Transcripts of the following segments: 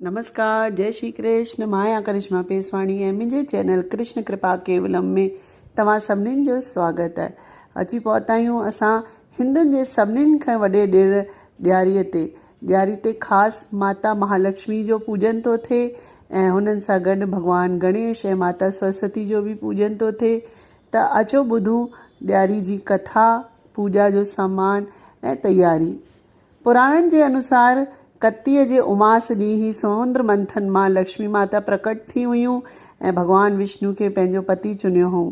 नमस्कार, जय श्री कृष्ण। मां करिश्मा पेसवाणी ऐं मुंहिंजे चैनल कृष्ण कृपा केवलम में तव्हां सभिनीनि जो स्वागत आहे। अची पहुता आहियूं असां हिंदुनि जे सभिनीनि खां वॾे ॾिणु ॾियारीअ ते। ॾियारी ते ख़ासि माता महालक्ष्मी जो पूॼन थो थिए ऐं हुननि सां गॾु भॻवानु गणेश ऐं माता सरस्वती जो बि पूॼन थो थिए। त अचो ॿुधूं ॾियारी जी कथा, पूॼा जो सामान ऐं तयारी। पुराणनि जे अनुसार कतीअ जे उमास ॾींहुं ई समुंद्र मंथन मां लक्ष्मी माता प्रकट थी हुयूं ऐं भॻवानु विष्णु खे पंहिंजो पति चुनियो हो।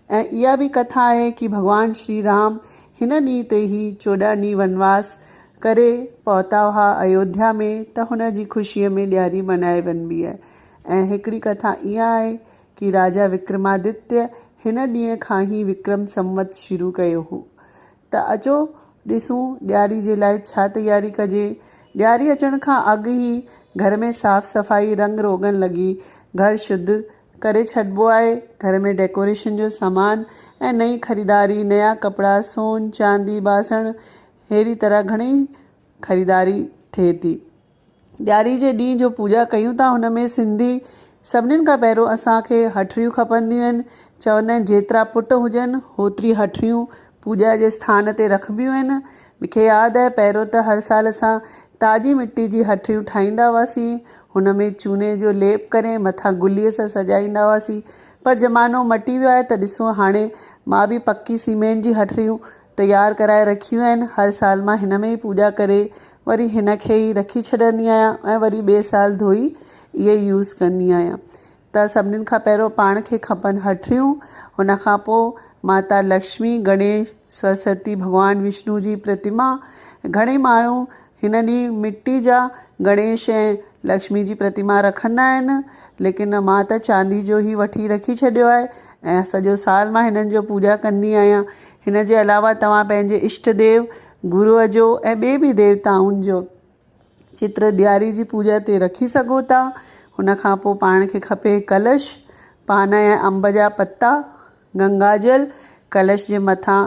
ऐं इहा बि कथा आहे कि भॻवानु श्री राम हिन ॾींहं ते ई 14 ॾींहं वनवास करे पहुता हुआ अयोध्या में, त हुन जी ख़ुशीअ में ॾियारी मल्हाए वञिबी आहे। ऐं हिकिड़ी कथा इहा आहे कि राजा विक्रमादित्य हिन ॾींहं खां ई विक्रम संवत शुरू कयो हो। त अचो ॾिसूं ॾियारी जे लाइ छा तयारी कजे। ॾियारी अचण खां अॻु ई घर में साफ़ सफ़ाई रंग रोगन लॻी घर शुद्ध करे छॾिबो आहे। घर में डेकोरेशन जो सामान ऐं नई ख़रीदारी, नया कपिड़ा, सोन चांदी, बासण, अहिड़ी तरह घणेई ख़रीदारी थिए थी। ॾियारी जे ॾींहं जो पूॼा कयूं था हुन में सिंधी सभिनीनि खां पहिरियों असांखे हटड़ियूं खपंदियूं आहिनि। चवंदा आहिनि जेतिरा पुट हुजनि होतिरी हटड़ियूं पूॼा जे स्थान ते रखबियूं आहिनि। मूंखे यादि आहे पहिरियों त हर साल असां ताज़ी मिट्टी जी हटड़ियूं ठाहींदा हुआसीं, हुन में चूने जो लेप करे मथां गुलीअ सां सजाईंदा हुआसीं। पर ज़मानो मटी वियो आहे त ॾिसो हाणे मां बि पक्की सीमेंट जी हटड़ियूं तयारु कराए रखियूं आहिनि। हर साल मां हिन में ई पूॼा करे वरी हिन खे ई रखी छॾंदी आहियां ऐं वरी ॿिए साल धोई इहे यूज़ कंदी आहियां। त सभिनीनि खां पहिरियों पाण खे खपनि हटड़ियूं, हुन खां पोइ माता लक्ष्मी, गणेश, सरस्वती, भॻवानु विष्णु जी प्रतिमा। घणेई माण्हू हिन ॾींहुं मिट्टी जा गणेश ऐं लक्ष्मी जी प्रतिमा रखंदा आहिनि, लेकिन मां त चांदी जो ई वठी रखी छॾियो आहे ऐं सॼो साल मां हिननि जो पूॼा कंदी आहियां। हिन जे अलावा तव्हां पंहिंजे इष्ट देव, गुरूअ जो ऐं ॿिए बि देवताउनि जो चित्र ॾियारी जी पूॼा ते रखी सघो था। हुन खां पोइ पाण खे खपे कलश, पान ऐं अंब जा पत्ता, गंगाजल, कलश जे मथां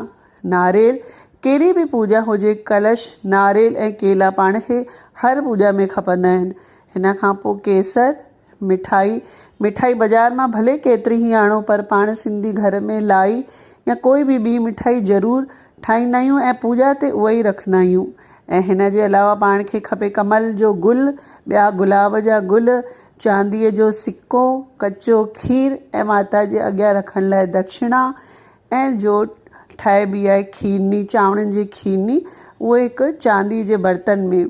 नारेल। कहिड़ी बि पूॼा हुजे, कलश, नारेल ऐं केला पाण खे हर पूॼा में खपंदा आहिनि। हिन खां पोइ केसर, मिठाई बाज़ारि मां भले केतिरी ई आणो, पर पाण सिंधी घर में लाई या कोई बि ॿी मिठाई ज़रूरु ठाहींदा आहियूं ऐं पूॼा ते उहा ई रखंदा आहियूं। ऐं हिन जे अलावा पाण खे खपे कमल जो गुल, ॿिया गुलाब जा गुल, चांदीअ जो सिक्को, कचो खीर ऐं माता जे अॻियां रखण लाइ दक्षिणा, ऐं जो ठाहिबी आहे खीरनी, चांवरनि जी खीरनी, उहे हिकु चांदी जे बर्तन में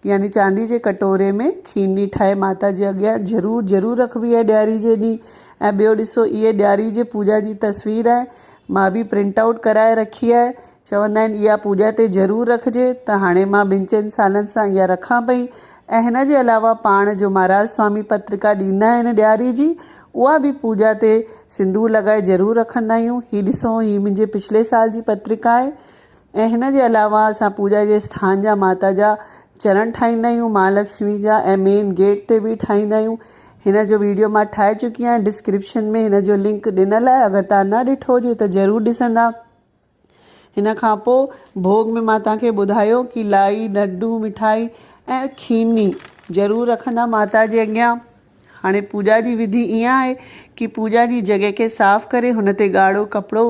यानी चांदी जे कटोरे में खीरनी ठाहे माता जे अॻियां ज़रूरु रखबी आहे ॾियारी जे ॾींहुं। ऐं ॿियो ॾिसो, इहे ॾियारी जे पूॼा जी तस्वीर आहे, मां बि प्रिंट आउट कराए रखी आहे। चवंदा आहिनि इहा पूॼा ते ज़रूरु रखिजे, त हाणे मां 2-4 सालनि सां इहा रखां पई। ऐं हिन जे अलावा पाण जो महाराज स्वामी पत्रिका ॾींदा आहिनि ॾियारी जी, उहा बि पूॼा ते सिंदूर लॻाए ज़रूरु रखंदा आहियूं। हीअ ॾिसो, हीअ मुंहिंजे पिछले साल जी पत्रिका आहे। ऐं हिन जे अलावा असां पूॼा जे स्थान जा माता जा चरण ठाहींदा आहियूं, महालक्ष्मी जा, ऐं मेन गेट ते बि ठाहींदा आहियूं। हिन जो वीडियो मां ठाहे चुकी आहियां, डिस्क्रिप्शन में हिन जो लिंक ॾिनल आहे, अगरि तव्हां न ॾिठो हुजे त ज़रूरु ॾिसंदा। हिन खां पोइ भोग में मां तव्हांखे ॿुधायो कि लाई, लड्डू, मिठाई ऐं खीरनी ज़रूरु रखंदा माता जे अॻियां। हाणे पूॼा जी विधि ईअं आहे कि पूॼा जी जॻह खे साफ़ करे हुन ते ॻाढ़ो कपिड़ो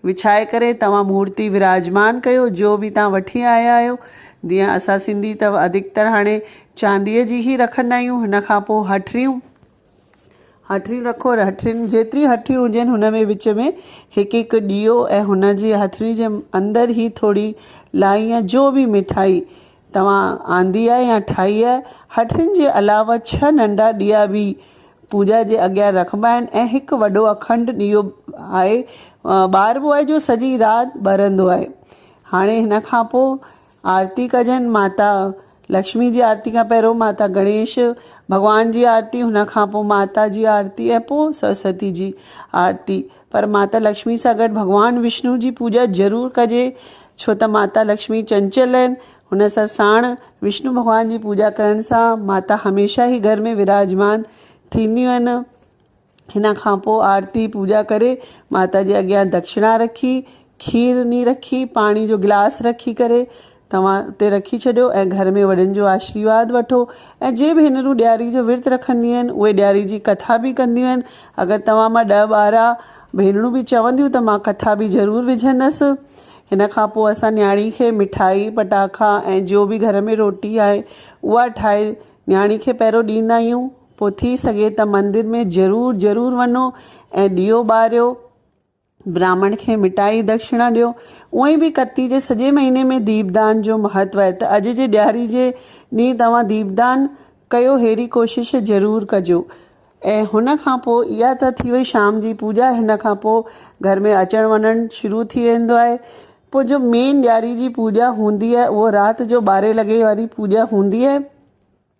विछाए करे तव्हां मूर्ति विराजमान कयो, जो बि तव्हां वठी आया आहियो। जीअं असां सिंधी त अधिकतर हाणे चांदीअ जी ई रखंदा आहियूं। हिन खां पोइ हटड़ियूं रखो, हटड़ियुनि जेतिरी हटड़ियूं हुजनि हुन में विच में हिकु ॾीओ ऐं हुन जी हथड़ी जे अंदरि ई थोरी लाई या जो बि मिठाई तव्हां आंदी आहे या ठाही आहे। हटड़ियुनि जे अलावा 6 नंढा ॾीआ बि पूॼा जे अॻियां रखिबा आहिनि ऐं हिकु वॾो अखंड ॾीओ आहे, ॿारबो आहे, जो सॼी राति ॿरंदो आहे। हाणे हिन खां पोइ आरती कजनि। माता लक्ष्मी जी आरती खां पहिरियों माता गणेश भॻवान जी आरती, हुन खां पोइ माता जी आरती ऐं पोइ सरस्वती जी आरती। पर माता लक्ष्मी सां गॾु भॻवानु विष्णु जी पूॼा ज़रूरु कजे, छो त माता लक्ष्मी चंचल आहिनि। हुन सां साण विष्णु भॻवान जी पूॼा करण सां माता हमेशह ई घर में विराजमान थींदियूं आहिनि। हिन खां पोइ आरती पूॼा करे माता जे अॻियां दक्षिणा रखी, खीरनी रखी, पाणी जो गिलास रखी करे तव्हां उते रखी छॾियो ऐं घर में वॾनि जो आशीर्वाद वठो। ऐं जे भेनरूं ॾियारी जो विर्त रखंदियूं आहिनि उहे ॾियारी जी कथा बि कंदियूं आहिनि। अगरि तव्हां मां 10-12 भेनरूं बि चवंदियूं त मां कथा बि ज़रूरु विझंदसि। हिन खां पोइ असां न्याणी खे मिठाई पटाखा ऐं जो बि घर में रोटी आहे उहा ठाहे न्याणी खे पहिरियों ॾींदा आहियूं। पोइ थी सघे त मंदर में ज़रूरु वञो ऐं ॾीओ ॿारियो, ब्राह्मण खे मिठाई दक्षिणा ॾियो। उअं ई बि कती जे सॼे महीने में दीपदान जो महत्व आहे, त अॼु जे ॾियारी जे ॾींहुं तव्हां दीपदान कयो, अहिड़ी कोशिशि ज़रूरु कजो। ऐं हुन खां पोइ इहा त थी वई शाम जी पूॼा। हिन खां पोइ घर में अचणु वञणु शुरू थी वेंदो आहे। पोइ जो मेन ॾियारी जी पूॼा हूंदी आहे उहा राति जो 12 लॻे वारी पूॼा हूंदी आहे,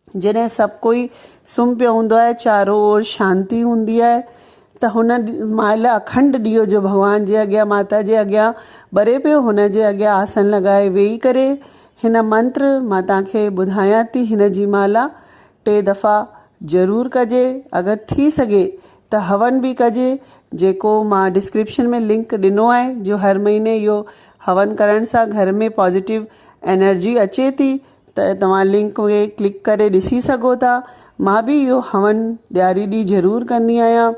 जॾहिं सभु कोई सुम्ही पियो हूंदो आहे, चारो ओर शांती हूंदी आहे। त हुन महिल अखंड ॾीओ जो भॻवान जे अॻियां माता जे अॻियां ॿरे पियो, हुन जे अॻियां आसन लॻाए वेही करे हिन मंत्र मां तव्हांखे ॿुधायां थी, हिन जी माला 3 दफ़ा ज़रूरु कजे। अगरि थी सघे त हवन बि कजे, जेको मां डिस्क्रिप्शन में लिंक ॾिनो आहे, जो हर महीने इहो हवन करण सां घर में पॉज़िटिव एनर्जी अचे थी। त तव्हां लिंक में क्लिक करे ॾिसी सघो था। मां बि इहो हवन ॾियारी ॾींहुं ज़रूरु कंदी आहियां।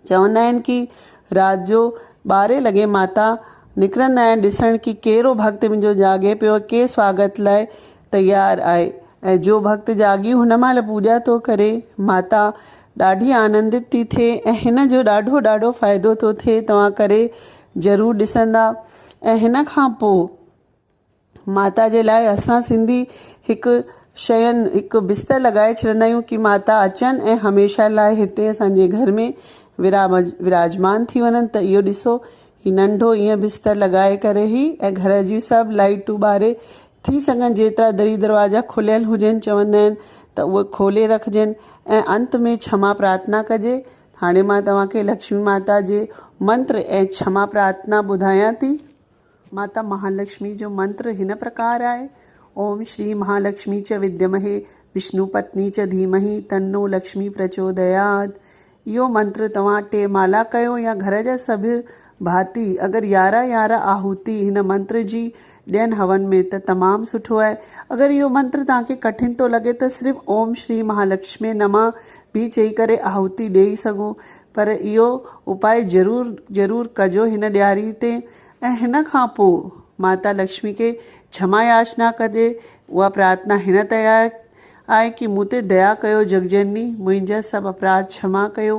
चवंदा आहिनि कि राति जो 12 लॻे माता निकिरंदा आहिनि ॾिसण कि कहिड़ो भक्त मुंहिंजो जाॻे पियो, के स्वागत लाइ तयारु आहे। ऐं जो भक्त जाॻी हुन महिल पूॼा थो करे, माता ॾाढी आनंदित थी थिए ऐं हिन जो ॾाढो फ़ाइदो थो थिए। तव्हां करे ज़रूरु ॾिसंदा। ऐं हिन खां पोइ माता जे लाइ असां सिंधी हिकु बिस्तर लॻाए छॾींदा आहियूं कि माता अचनि ऐं हमेशह लाइ हिते असांजे घर में विराजमान थी वञनि। त इहो ॾिसो, हीउ नंढो ईअं बिस्तर लॻाए करे ई ऐं घर जी सभु लाइटूं ॿारे, थी सघनि जेतिरा दरी दरवाजा खुलियल हुजनि, चवंदा आहिनि त उहे खोले रखजनि। ऐं अंत में क्षमा प्रार्थना कजे। हाणे मां तव्हांखे लक्ष्मी माता जे मंत्र ऐं क्षमा प्रार्थना ॿुधायां थी। माता महालक्ष्मी जो मंत्र हिन प्रकार आहे: ओम श्री महालक्ष्मी च विद्महे विष्णु पत्नी च धीमहि तन्नो लक्ष्मी प्रचोदयात्। इहो मंत्र तव्हां 3 माला कयो या घर जा सभु भाती अगरि 11 आहुति हिन मंत्र जी ॾियनि हवन में त तमामु सुठो आहे। अगरि इहो मंत्र तव्हांखे कठिन थो लॻे त सिर्फ़ु ओम श्री महालक्ष्मी नमः बि चई करे आहुति ॾेई सघो, पर इहो उपाय ज़रूरु कजो हिन ॾियारी ते। ऐं हिन खां पोइ माता लक्ष्मी खे क्षमा याचना कजे। उहा प्रार्थना हिन तयार आहे कि मूं ते दया कयो जगजननी, मुंहिंजा सभु अपराध क्षमा कयो।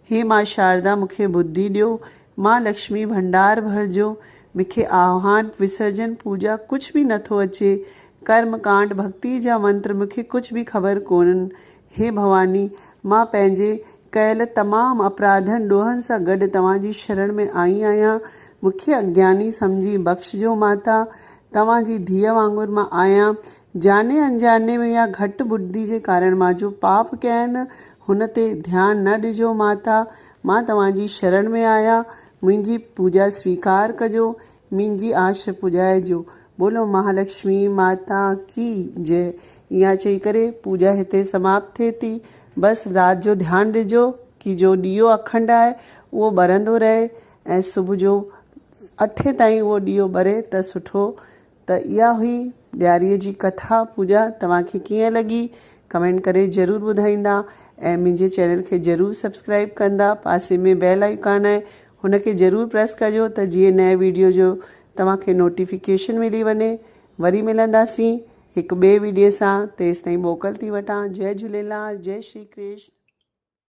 हे मां शारदा, मूंखे बुद्धि ॾियो। मां लक्ष्मी भंडार भरिजो। मूंखे आह्वान, विसर्जन, पूॼा कुझु बि नथो अचे। कर्म कांड, भक्ति जा मंत्र मूंखे कुझु बि ख़बर कोन्हनि। हे भवानी, मां पंहिंजे कयल तमामु अपराधनि ॾोहनि सां गॾु तव्हांजी शरण में आई आहियां। मूंखे अज्ञानी सम्झी बख़्शजो माता। तव्हांजी धीअ वांगुरु मां आहियां। जाने अनजाने में या घटि बुद्धि जे कारण मां जो पाप कया आहिनि हुन ते ध्यानु न ॾिजो माता। मां तव्हांजी शरण में आहियां। मुंहिंजी पूॼा स्वीकार कजो, मुंहिंजी आश पुॼाइजो। बोलो महालक्ष्मी माता की जय। इहा चई करे पूॼा हिते समाप्त थिए थी। बसि राति जो ध्यानु ॾिजो कि जो ॾीओ अखंड आहे उहो ॿरंदो रहे ऐं सुबुह जो 8 ताईं उहो ॾीओ ॿरे त सुठो। त इहा हुई ॾियारीअ जी कथा पूॼा। तव्हांखे कीअं लॻी कमेंट करे ज़रूरु ॿुधाईंदा ऐं मुंहिंजे चैनल खे ज़रूरु सब्सक्राइब कंदा। पासे में बेल आइकॉन आहे, हुनखे ज़रूरु प्रेस कजो त जीअं नए वीडियो जो तव्हांखे नोटिफिकेशन मिली वञे। वरी मिलंदासीं हिकु ॿिए वीडियो सां। तेसिताईं मोकल थी वठां। जय झूलेलाल, जय श्री कृष्ण।